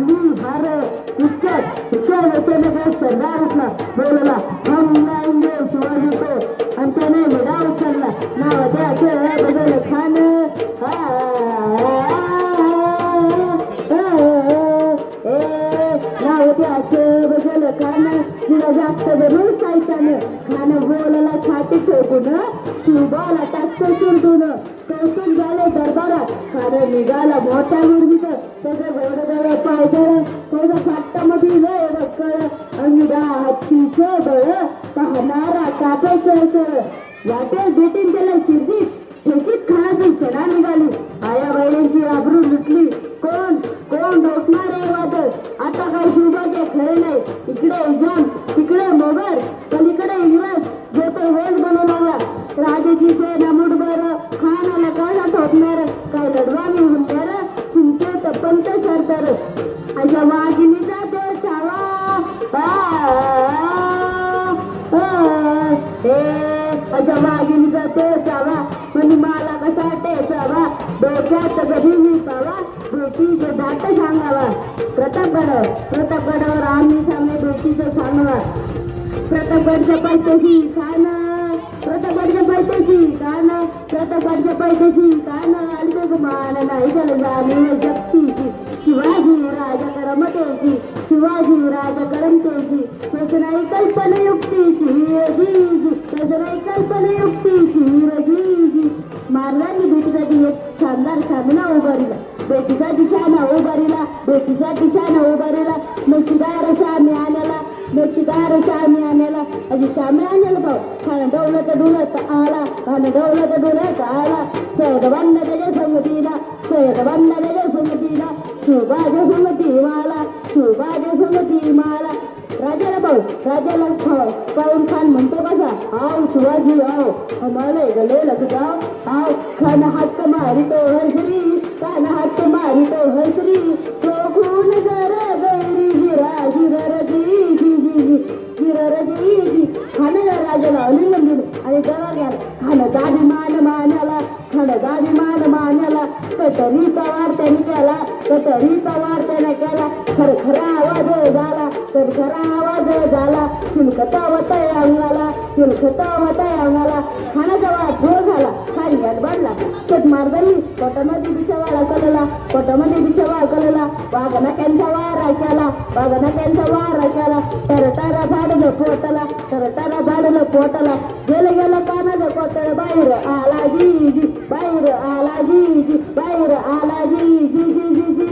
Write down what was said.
खाली भार शिक्षण सरदार उठला बोलला हम लाएंगे शिवाजी को आणि त्याने विडा उचलला नाव त्याचं बदल खान नाव त्याचं बदल खान तिला जास्त बनवून सायच्यानं खान बोलला छाती ठोकून शिवबाला टाकतो सुरतून कौशल झाले दरबारात खान निघाला मोठ्या मुरगीत त्याचं गोडगड पायदळ त्याचं फाटामध्ये लय रक्कळ अंगडा हत्तीचं बळ पाहणारा कापायचं सर वाटेल भेटीन त्याला शिर्डीत ठेकीत खाण्याची सडा निघाली आया बाईंची आबरू लुटली कोण कोण रोखणार आहे वादळ आता काही शिवबाचे खरे नाही इकडे इजाम तिकडे मोगर पलीकडे इंग्रज जो तो वेळ बनवू लागला राजाची सेना मुठभर खानाला काळा ठोकणार काय लढवा निघून तर तुमचे तर पंत सरतर अशा वाघिणीचा तो छावा अशा वाघिणीचा तो छावा म्हणजे मला कसा टेसावा डोक्यात कधी मी पावा बेटीचे दाट सांगावा प्रतापगडावर आम्ही सामने बेटीचं सांगावा प्रतापगडच्या पैशाची खाणं प्रतापगडच्या पैशाची खाणं प्रतापगडच्या पैशाची खाणं अलबेग मान नाही झालं जाणे जगतीची शिवाजी राजा करमतेची शिवाजी राजा करमतेची त्याचं नाही कल्पनायुक्तीची रजीजी त्याचं नाही कल्पनायुक्तीची रजीजी मारल्याने बेटीसाठी एक शानदार सामना उभारिला बेटीसाठी छान उभारिला बेटीसाठी छान उभारिला नक्षीदार शामी आणायला नक्षीदार शामी आणायला अजी शामी आणायला भाऊ खाणं डवलं तर डुलत आला खाणं डवलं तर डुलत आला सैदवांना त्याच्या संगतीला सैदवांना त्याच्या संगतीला सुभाज्य संगती माला सुभाज्य संगती माला राजाला भाऊ राजाला पाहून खान म्हणतो कसा आओ शिवाजी आओ हमारे गले लग जाओ आओ खान हात मारितो हरश्री खान हात मारितो हरश्री तो खून जरा गैरी जिरा जिरर जी जी जी जी जिरर जी जी खानाला राजाला अलिंगन दिलं आणि जरा घ्या खानाचा अभिमान मानाला खानाचा अभिमान मानाला कटरीचा वार त्याने केला कटरीचा वार त्याने केला खरखरा आवाज झाला खरखरा आवाज झाला चिलखतावतय अंगाला चिलखतावतय अंगाला खानाचा वाद धो झाला खाली गडबडला शेत मारदली पोटामध्ये बिछावा कलला पोटामध्ये बिछावा कलला वाघनक्यांचा वार केला वाघनक्यांचा वार केला तरटारा झाडलं पोटला तरटारा झाडलं पोटला गेलं गेलं कानाचं कोतळ बाहेर आला जी जी बाहेर आला जी जी बाहेर आला जी जी जी जी